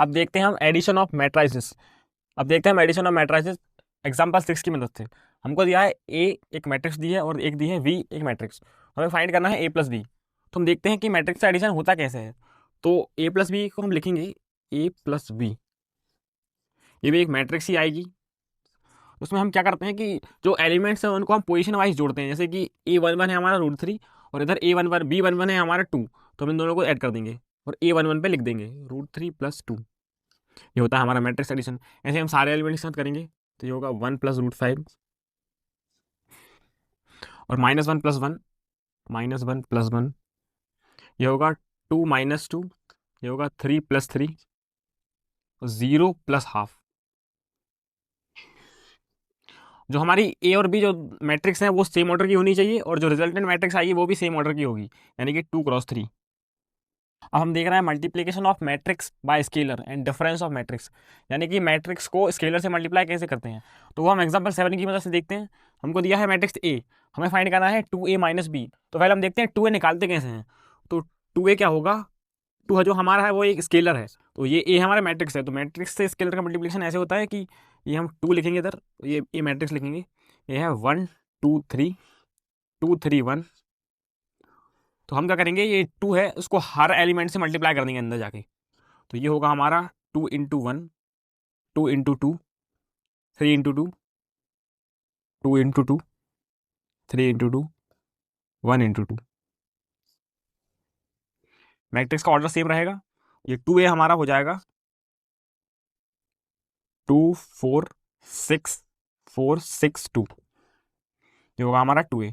अब देखते हैं हम एडिशन ऑफ मैट्राइसेस। अब देखते हैं हम एडिशन ऑफ मैट्राइसेस एग्जाम्पल 6 की मदद से। हमको दिया है ए एक मैट्रिक्स दी है और एक दी है वी एक मैट्रिक्स। हमें फाइंड करना है ए प्लस बी। तो हम देखते हैं कि मैट्रिक्स का एडिशन होता कैसे है। तो ए प्लस बी को हम लिखेंगे ए प्लस बी, ये भी एक मैट्रिक्स ही आएगी। उसमें हम क्या करते हैं कि जो एलिमेंट्स हैं उनको हम पोजीशन वाइज जोड़ते हैं, जैसे कि A11 है हमारा रूट 3 और इधर A11 B11 है हमारा 2, तो हम इन दोनों को ऐड कर देंगे और A11 पे लिख देंगे √3 + 2। ये होता है हमारा मैट्रिक्स एडिशन। ऐसे हम सारे एलिमेंट्स के साथ करेंगे तो ये होगा 1 + √5 और -1 + 1 -1 + 1, ये होगा 2 - 2, ये होगा 3 + 3 और 0 + ½ जो हमारी ए और बी जो मैट्रिक्स हैं वो सेम ऑर्डर की होनी चाहिए और जो रिजल्टेंट मैट्रिक्स आएगी वो भी सेम ऑर्डर की होगी, यानी कि 2 × 3। अब हम देख रहे हैं multiplication of matrix bye scalar and difference of matrix, यानी कि मैट्रिक्स को स्केलर से मल्टीप्लाई कैसे करते हैं। तो वो हम एग्जांपल 7 की मदद से देखते हैं। हमको दिया है मैट्रिक्स ए, हमें फाइंड करना है 2a - b। तो पहले हम देखते हैं 2a निकालते कैसे हैं। तो 2a क्या होगा, 2 है जो हमारा है वो एक स्केलर है, तो ये ए हमारा मैट्रिक्स है। तो मैट्रिक्स से स्केलर का मल्टीप्लिकेशन ऐसे होता है कि ये हम 2 लिखेंगे इधर, ये मैट्रिक्स लिखेंगे, ये है 1 2 3 2 3 1। तो हम क्या करेंगे, ये 2 है उसको हर एलिमेंट से मल्टीप्लाई कर देंगे अंदर जाके। तो ये होगा हमारा 2 × 1 2 × 2 3 × 2 2 × 2 3 × 2 1 × 2। मैट्रिक्स का ऑर्डर सेम रहेगा। ये 2a हमारा हो जाएगा 2 4 6 4 6 2, ये होगा हमारा 2a।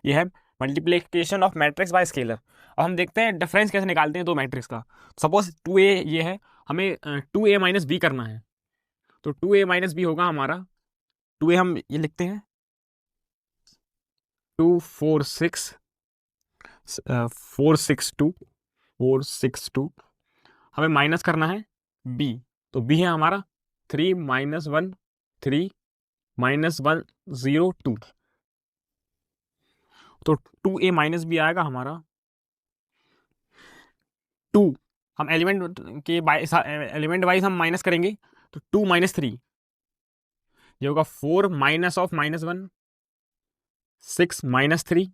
ये है multiplication of matrix bye scalar. अब हम देखते हैं डिफरेंस कैसे निकालते हैं दो मैट्रिक्स का। सपोज 2a ये है, हमें 2a - b करना है। तो 2a - b होगा हमारा 2a, हम ये लिखते हैं 2 4 6 4 6 2 4 6 2। हमें माइनस करना है b, तो b है हमारा 3 - 1 3 -1 0 2। तो 2a - b आएगा हमारा 2। हम एलिमेंट के एलिमेंट वाइज हम माइनस करेंगे, तो 2 - 3 ये होगा 4 -1 6 -3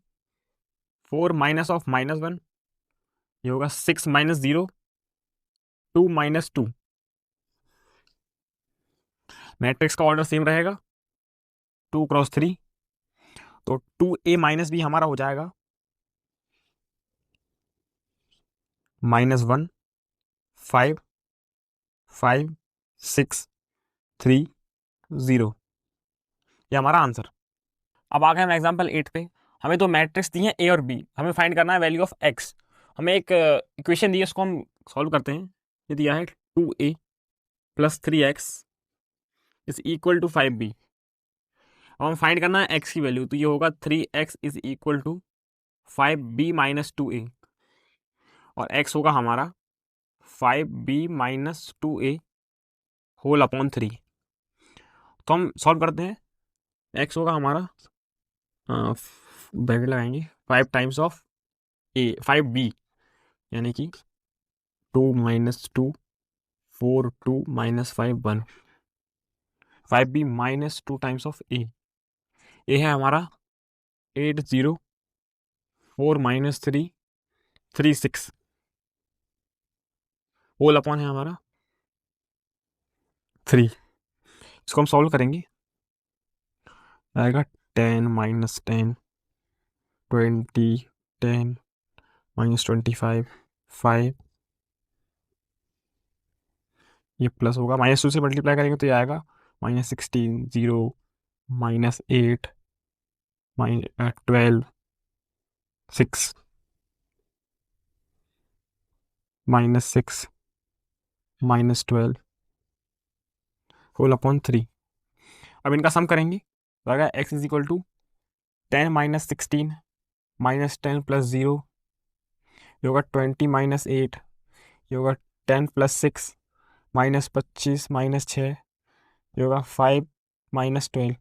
4 -1, ये होगा 6 -0 2 -2। मैट्रिक्स का ऑर्डर सेम रहेगा 2 × 3। तो 2a - b हमारा हो जाएगा -1 5 5 6 3 0, ये हमारा आंसर। अब आ गए हम एग्जाम्पल 8 पे। हमें दो मैट्रिक्स दी हैं ए और बी, हमें फाइंड करना है वैल्यू ऑफ एक्स। हमें एक इक्वेशन दी है, उसको हम सॉल्व करते हैं। ये दिया है 2a + 3x = 5b। अब हम फाइंड करना है एक्स की वैल्यू, तो ये होगा 3x = 5b - 2a और x होगा हमारा 5b - 2a होल अपॉन 3। तो हम सॉल्व करते हैं। x होगा हमारा ब्रैकेट लगाएंगे 5 टाइम्स ऑफ a 5b, यानी कि 2 - 2 4 2 -5 1 5b - 2 टाइम्स ऑफ a। ए है हमारा 8 0 4 -3 3 6 होल अपॉन है हमारा 3। इसको हम सॉल्व करेंगे, आएगा 10 - 10 20 10 -25 5, ये प्लस होगा -2 से मल्टीप्लाई करेंगे तो ये आएगा -16 0 -8 12 6 -6 -12 होल अपॉन 3। अब इनका सम करेंगे तो आएगा x = 10 - 16 -10 + 0, ये होगा 20 - 8, ये होगा 10 + 6 -25 -6, ये होगा 5 -12।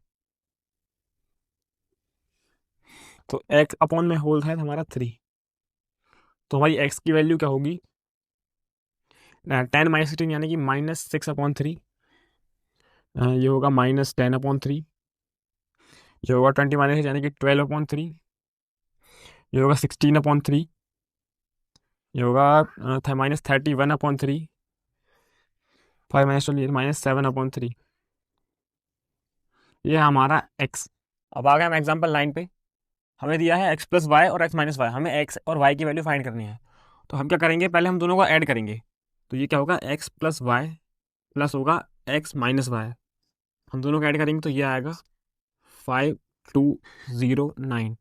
तो x अपॉन में होल है हमारा 3। तो हमारी x की वैल्यू क्या होगी, 10 माइनस 16 यानी कि -6/3, ये होगा -10/3, ये होगा 20 माइनस यानी कि 12/3, ये होगा 16/3, ये होगा -31/3, 5 माइनस 12 -7/3। ये हमारा x। अब आ गए हम एग्जाम्पल 9 पे। हमें दिया है x प्लस वाई और x माइनस वाई, हमें x और y की वैल्यू फाइंड करनी है। तो हम क्या करेंगे, पहले हम दोनों को ऐड करेंगे। तो ये क्या होगा, x प्लस वाई प्लस होगा x माइनस वाई, हम दोनों को ऐड करेंगे तो ये आएगा 5209।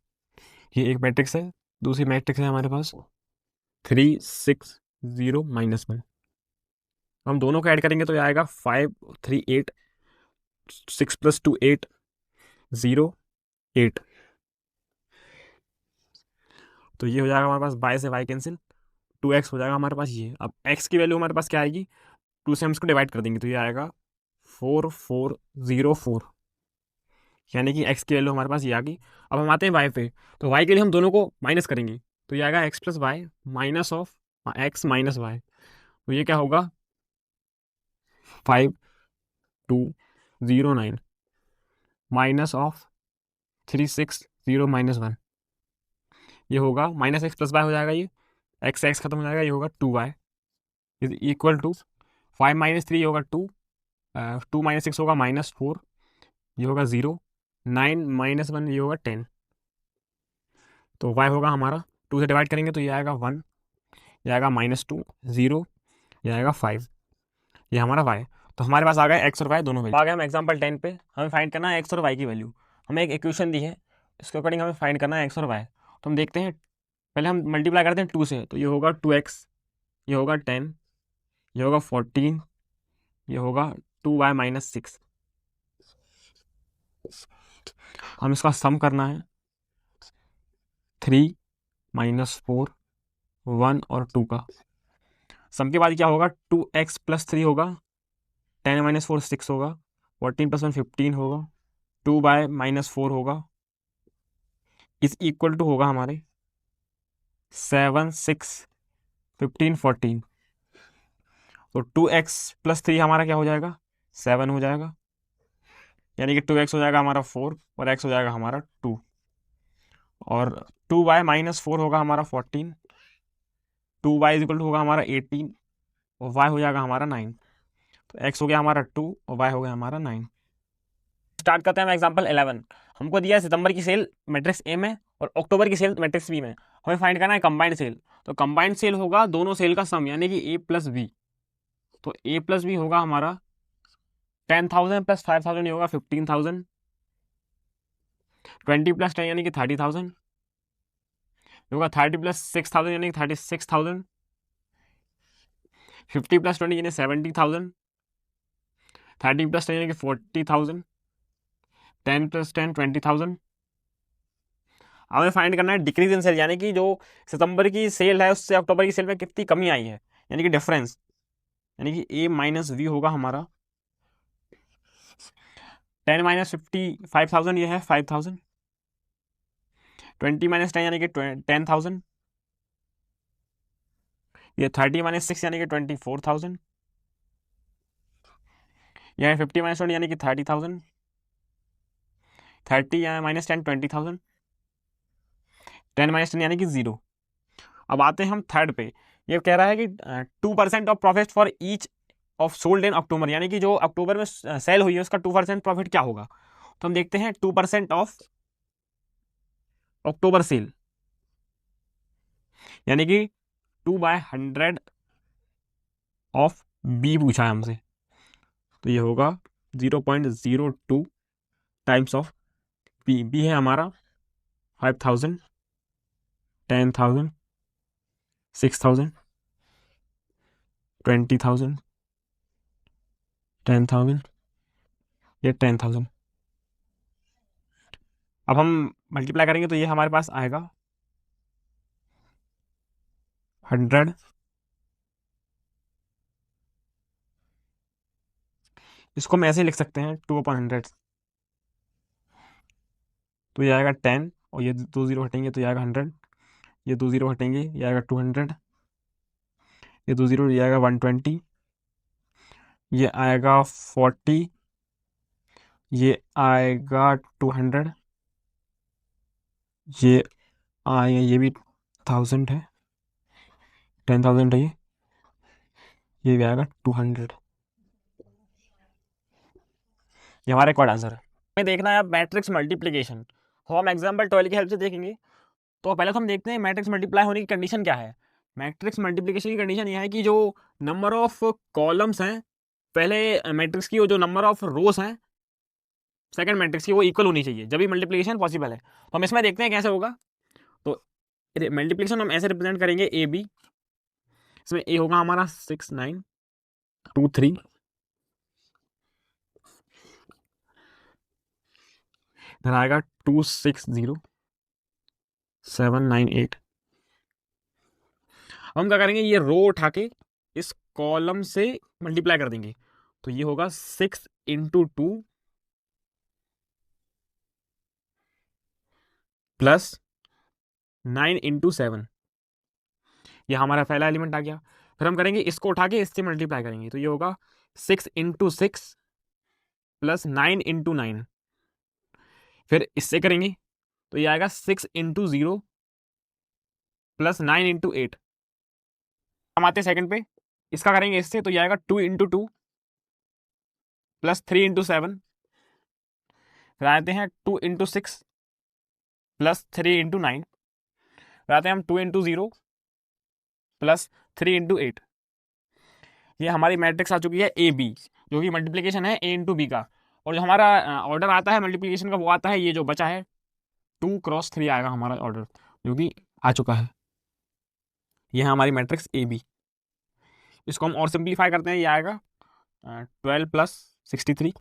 ये एक मैट्रिक्स है। दूसरी मैट्रिक्स है हमारे पास 360 -1। हम दोनों को ऐड करेंगे तो ये आएगा 538, 6 + 2 8, 0 8। तो ये हो जाएगा हमारे पास, बाय से वाई कैंसिल, 2x हो जाएगा हमारे पास। ये अब x की वैल्यू हमारे पास क्या आएगी, 2 से हम इसको डिवाइड कर देंगे तो ये आएगा 4404, यानी कि x की वैल्यू हमारे पास ये आ गई। अब हम आते हैं y पे। तो y के लिए हम दोनों को माइनस करेंगे तो ये आएगा x plus y minus of x minus y. तो ये क्या होगा, 5209 माइनस ऑफ 360 -1। ये होगा -x प्लस वाई हो जाएगा, ये x खत्म हो जाएगा, ये होगा 2y इज इक्वल टू 5 - 3 होगा 2, 2 - 6 होगा -4, ये होगा 0, 9 - 1 ये होगा 10। तो y होगा हमारा, 2 से डिवाइड करेंगे तो ये आएगा 1, ये आएगा -2, 0, ये आएगा 5, ये हमारा y। तो हमारे पास आ गए x और y दोनों वैल्यू। आ गए हम एग्जाम्पल 10 पे। हमें फाइंड करना है x और y की वैल्यू। हमें एक इक्वेशन दी है, इसके अकॉर्डिंग हमें फाइंड करना है x और y। तो हम देखते हैं, पहले हम मल्टीप्लाई करते हैं 2 से, तो ये होगा 2x, ये होगा 10, ये होगा 14, ये होगा 2y - 6। हम इसका सम करना है, 3 - 4, 1 और 2 का सम के बाद क्या होगा, 2x + 3 होगा, 10 - 4 6 होगा, 14 + 1 15 होगा, 2y - 4 होगा, इज इक्वल टू होगा हमारे 7 6 15 14। तो 2x + 3 हमारा क्या हो जाएगा, 7 हो जाएगा, यानी कि 2x हो जाएगा हमारा 4 और x हो जाएगा हमारा 2, और 2y - 4 होगा हमारा 14, 2y = होगा हमारा 18 और y हो जाएगा हमारा 9। तो x हो गया हमारा 2 और y हो गया हमारा 9। स्टार्ट करते हैं हम एग्जांपल 11। हमको दिया है सितंबर की सेल मैट्रिक्स ए में और अक्टूबर की सेल मैट्रिक्स बी में। हमें फाइंड करना है कंबाइंड सेल। तो कंबाइंड सेल होगा दोनों सेल का सम, यानी कि ए प्लस बी। तो ए प्लस बी होगा हमारा 10,000 + 5,000 होगा 15,000, 20 + 10 यानी कि 30,000, होगा 30 + 6,000 यानी कि 36,000, 50 + 20 यानी 70,000, 30 + 10 यानी कि 40,000, 10 + 10 20,000। हमें फाइंड करना है डिक्रीज इन सेल, यानी कि जो सितंबर की सेल है उससे अक्टूबर की सेल में कितनी कमी आई है, यानी कि डिफरेंस, यानी कि ए माइनस वी होगा हमारा 10 - 55,000, ये है 5,000, 20 - 10 यानी कि 10,000, ये 30 - 6 यानी कि 24,000, यह है 50 - 20 यानी कि 30,000, 30 - 10 20,000, 10 - 10 यानी कि 0। अब आते हैं हम थर्ड पे। ये कह रहा है कि 2% of profit for each of sold in October, यानी कि जो अक्टूबर में सेल हुई है उसका 2% प्रॉफिट क्या होगा। तो हम देखते हैं 2% ऑफ अक्टूबर सेल, यानी कि 2/100 ऑफ बी पूछा है हमसे। तो ये होगा 0.02 टाइम्स ऑफ बी। बी है हमारा 5,000, 10,000, 6,000, 20,000, 10,000, ये 10,000। अब हम मल्टीप्लाई करेंगे तो ये हमारे पास आएगा 100, इसको हम ऐसे ही लिख सकते हैं 2/100। तो ये आएगा 10 और ये 2 0 हटेंगे तो ये आएगा 100, ये 2 0 हटेंगे ये आएगा 200, ये 2 0, ये आएगा 120, ये आएगा 40, ये आएगा 200, ये आएगा, ये भी 1000 है, 10,000 है, ये भी आएगा 200। ये हमारा एक और आंसर है। हमें देखना है अब मैट्रिक्स मल्टीप्लिकेशन, तो हम एग्जाम्पल 12 की हेल्प से देखेंगे। तो पहले तो हम देखते हैं मैट्रिक्स मल्टीप्लाई होने की कंडीशन क्या है। मैट्रिक्स मल्टीप्लिकेशन की कंडीशन यह है कि जो नंबर ऑफ कॉलम्स हैं पहले मैट्रिक्स की, वो जो नंबर ऑफ रोज हैं सेकंड मैट्रिक्स की, वो इक्वल होनी चाहिए, जब भी मल्टीप्लिकेशन पॉसिबल है। तो हम इसमें देखते हैं कैसे होगा। तो मल्टीप्लिकेशन हम ऐसे रिप्रेजेंट करेंगे, ए बी, इसमें ए होगा हमारा 6 9 2 3, इधर आएगा 2 6 0 7 9 8। हम क्या करेंगे, ये रो उठा के इस कॉलम से मल्टीप्लाई कर देंगे, तो ये होगा 6 इंटू 2 प्लस 9 इंटू 7, ये हमारा पहला एलिमेंट आ गया। फिर हम करेंगे इसको उठा के इससे मल्टीप्लाई करेंगे, तो ये होगा 6 इंटू 6 प्लस 9 इंटू 9। फिर इससे करेंगे तो ये आएगा 6 इंटू 0 प्लस 9 इंटू 8। हम आते हैं सेकंड पे, इसका करेंगे इससे, तो ये आएगा 2 इंटू 2 प्लस 3 इंटू 7। फिर आते हैं 2 इंटू 6 प्लस 3 इंटू 9। फिर आते हैं हम 2 इंटू 0 प्लस 3 इंटू 8। ये हमारी मैट्रिक्स आ चुकी है ए बी, जो कि मल्टीप्लीकेशन है ए इंटू बी का। और जो हमारा ऑर्डर आता है मल्टीप्लीकेशन का, वो आता है ये जो बचा है 2 × 3 आएगा हमारा ऑर्डर, जो कि आ चुका है। ये है हमारी मैट्रिक्स ए बी। इसको हम और सिंप्लीफाई करते हैं, ये आएगा 12 प्लस 63,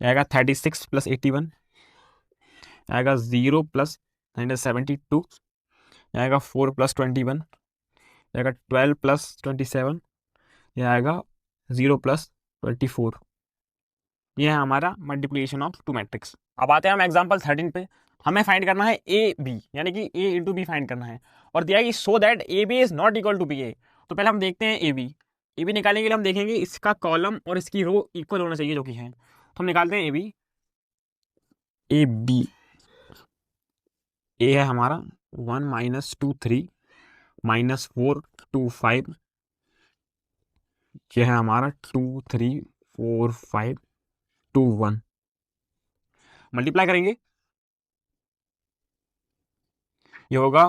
आएगा 36 प्लस 81, आएगा 0 प्लस 72, आएगा 4 प्लस 21, आएगा 12 प्लस 27, यह आएगा 0 प्लस 24। ये है हमारा मल्टीप्लिकेशन ऑफ टू मैट्रिक्स। अब आते हैं हम एग्जांपल 13 पे। हमें फाइंड करना है ए बी, यानी कि ए इंटू बी फाइंड करना है, और दिया है कि so that A B is not equal to B A. तो पहले हम देखते हैं ए बी। ए बी निकालने के लिए हम देखेंगे इसका कॉलम और इसकी रो इक्वल होना चाहिए, जो कि है। तो हम निकालते हैं ए बी। ए बी, ए है हमारा 1 माइनस 2 3 माइनस 4 2 5, यह है हमारा 2 3 4 5 2 1। मल्टीप्लाई करेंगे, ये होगा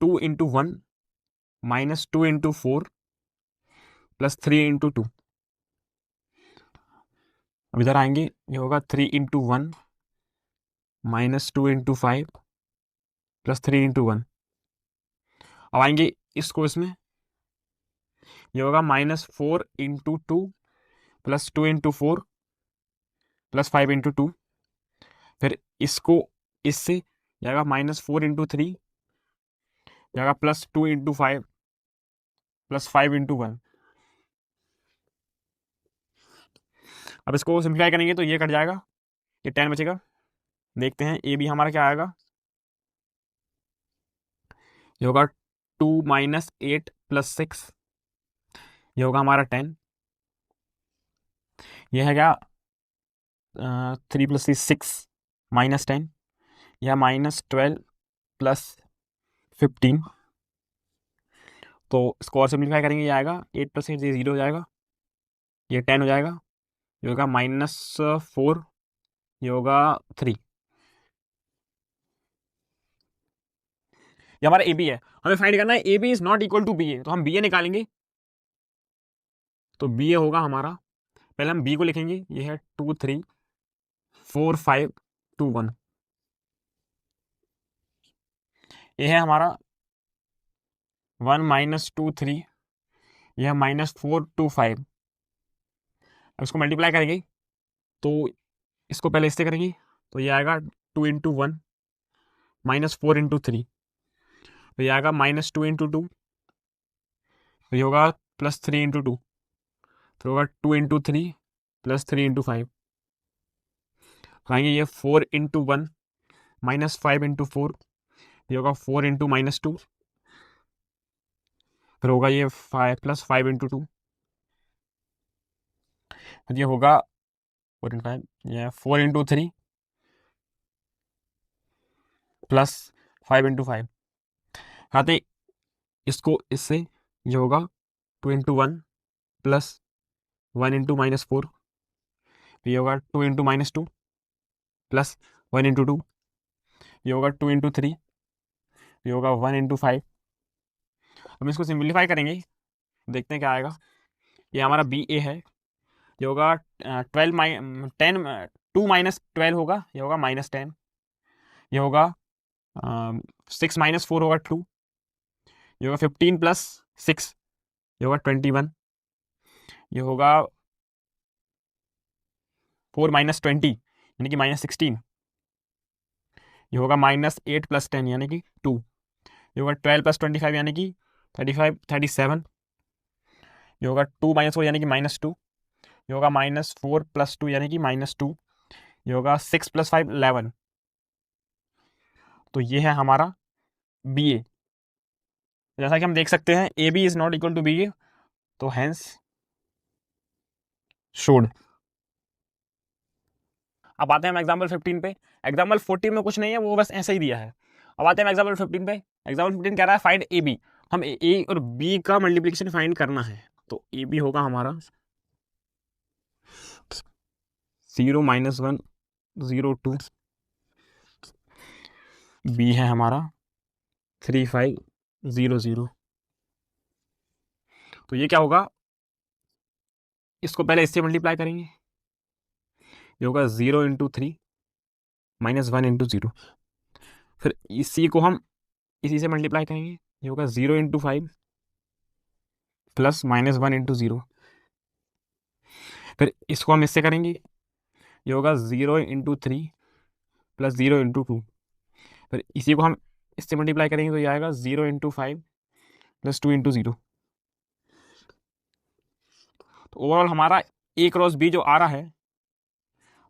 2 into 1 minus 2 into 4 plus 3 into 2। अब इधर आएंगे, ये होगा 3 into 1 minus 2 into 5 plus 3 into 1। अब आएंगे इसको इसमें, ये होगा -4 into 2 plus 2 into 4 plus 5 into 2। फिर इसको इससे जाएगा -4 इंटू 3, जाएगा प्लस 2 इंटू 5 प्लस 5 इंटू 1। अब इसको सिंप्लीफाई करेंगे तो ये कट जाएगा, ये 10 बचेगा। देखते हैं ए बी हमारा क्या आएगा, ये होगा 2 माइनस 8 प्लस 6, ये होगा हमारा 10। ये है क्या 3 प्लस 6 -10, यह -12 प्लस 15। तो इसको और सिंप्लीफाई करेंगे, ये आएगा 8 प्लस 8 0 हो जाएगा, ये 10 हो जाएगा, ये होगा -4, ये होगा 3। ये हमारा ए बी है। हमें फाइंड करना है A B is not equal to B A, तो हम बी ए निकालेंगे। तो बी ए होगा हमारा, पहले हम बी को लिखेंगे, ये है 2 3 4 5 2 1। ये है हमारा 1 माइनस 2 3, यह -4 2 5। अब इसको मल्टीप्लाई करेंगे, तो इसको पहले इससे करेंगे, तो ये आएगा 2 इंटू 1 -4 इंटू 3, तो ये आएगा -2 इंटू 2, तो ये होगा +3 इंटू 2, तो होगा 2 इंटू 3 प्लस 3 इंटू 5। आएंगे ये 4 इंटू 1 -5 इंटू 4, ये होगा 4 इंटू -2, फिर होगा ये 5 + 5 × 2, फिर ये होगा 4 × 5, ये 4 × 3 + 5 × 5, आते इसको इससे, ये होगा 2 × 1 + 1 × -4, ये होगा 2 × -2 + 1 × 2, ये होगा 2 × 3, ये होगा 1 × 5। हम इसको सिंप्लीफाई करेंगे, देखते हैं क्या आएगा। ये हमारा बी ए है, ये होगा 10 2 - 12 होगा, ये होगा -10, ये होगा 6 - 4 होगा 2, ये होगा 15 + 6, ये होगा 21, ये होगा 4 - 20 यानी कि -16, ये होगा -8 + 10 यानी कि 2, ये होगा 12 + 25 यानी कि 37, ये होगा 2 - 4 यानी कि -2, ये होगा -4 + 2 यानी कि -2, ये होगा 6 + 5 11। तो ये है हमारा बी ए। जैसा कि हम देख सकते हैं A B is not equal to B A, तो हैंस शुड। अब आते हैं हम एग्जाम्पल 15 पे। एग्जाम्पल 14 में कुछ नहीं है, वो बस ऐसे ही दिया है। अब आते हैं एग्जाम्पल 15 पे। एग्जाम्पल 15 कह रहा है फाइंड ए बी, हम ए और बी का मल्टीप्लिकेशन फाइंड करना है। तो ए बी होगा हमारा 0 - 1 0 2, बी है हमारा 3 5 0 0। तो ये क्या होगा, इसको पहले इससे मल्टीप्लाई करेंगे, ये होगा 0 × 3 -1 × 0। फिर इसी को हम इसी से मल्टीप्लाई करेंगे, ये होगा 0 × 5 + -1 × 0। फिर इसको हम इससे करेंगे, ये होगा 0 × 3 + 0 × 2। फिर इसी को हम इससे मल्टीप्लाई करेंगे, तो ये आएगा 0 × 5 + 2 × 0। तो ओवरऑल हमारा ए क्रॉस बी जो आ रहा है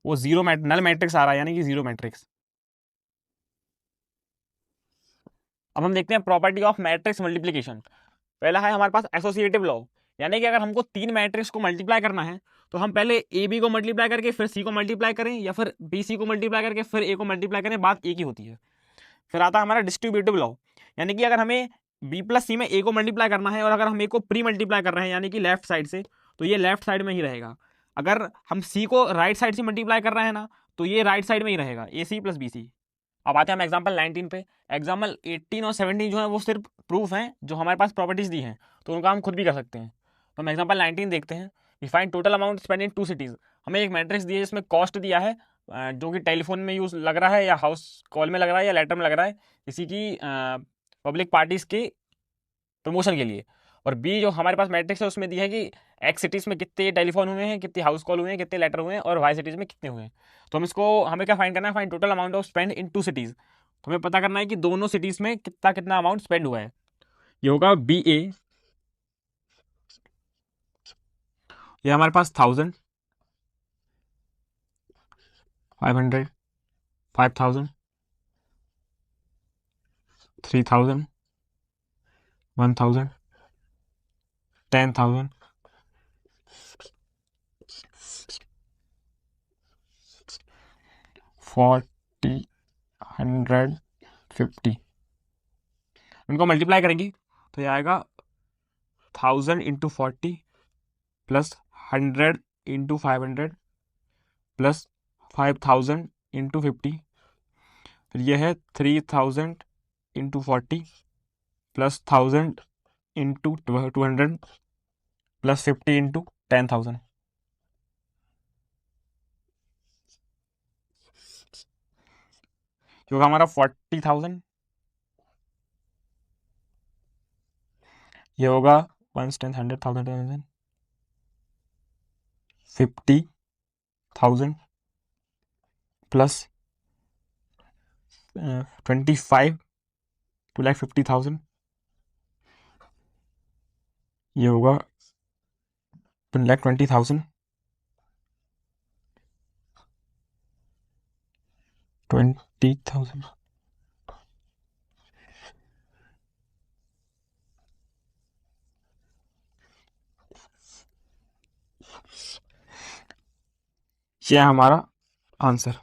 वो नल मैट्रिक्स आ रहा है, यानी कि जीरो मैट्रिक्स। अब हम देखते हैं प्रॉपर्टी ऑफ मैट्रिक्स मल्टीप्लीकेशन। पहला है हमारे पास एसोसिएटिव लॉ, यानी कि अगर हमको 3 मैट्रिक्स को मल्टीप्लाई करना है तो हम पहले ए बी को मल्टीप्लाई करके फिर सी को मल्टीप्लाई करें, या फिर बी सी को मल्टीप्लाई करके फिर ए को मल्टीप्लाई करें, बात एक ही होती है। फिर आता है हमारा डिस्ट्रीब्यूटिव लॉ, यानी कि अगर हमें बी + सी में ए को मल्टीप्लाई करना है और अगर हम ए को प्री मल्टीप्लाई कर रहे हैं यानी कि लेफ्ट साइड से, तो ये लेफ्ट साइड में ही रहेगा। अगर हम सी को राइट साइड से मल्टीप्लाई कर रहे हैं ना, तो ये राइट साइड में ही रहेगा, ए सी + बी सी। अब आते हैं हम एग्जाम्पल 19 पे। एग्जाम्पल 18 और 17 जो है वो सिर्फ प्रूफ हैं, जो हमारे पास प्रॉपर्टीज दी हैं, तो उनका हम खुद भी कर सकते हैं। तो हम एग्जाम्पल 19 देखते हैं। We find total amount spend in 2 cities. हमें एक मैट्रिक्स दी है जिसमें कॉस्ट दिया है, जो कि टेलीफोन में यूज लग रहा है, या हाउस कॉल में लग रहा है, या लेटर में लग रहा है, किसी की पब्लिक पार्टीज के प्रमोशन के लिए। और बी जो हमारे पास मैट्रिक्स है उसमें दी है कि एक्स सिटीज में कितने टेलीफोन हुए हैं, कितने हाउस कॉल हुए हैं, कितने लेटर हुए हैं, और वाई सिटीज में कितने हुए हैं। तो हमें क्या फाइंड करना है, find total amount of spend in 2 cities. तो हमें पता करना है कि दोनों सिटीज में कितना कितना अमाउंट स्पेंड हुआ है। ये होगा बी ए, ये हमारे पास 1000 500 5000 3000 1000 10,000 40 100 50। इनको मल्टीप्लाई करेंगे तो ये आएगा 1000 × 40 + 100 × 500 + 5000 × 50। फिर ये है 3000 × 40 + 1000 × 200 + 50 × 10,000। जो हमारा 40,000, ये होगा 1 10 100,000 50,000 + 25 2,50,000, ये होगा 1,20,000 20,000। ये है हमारा आंसर।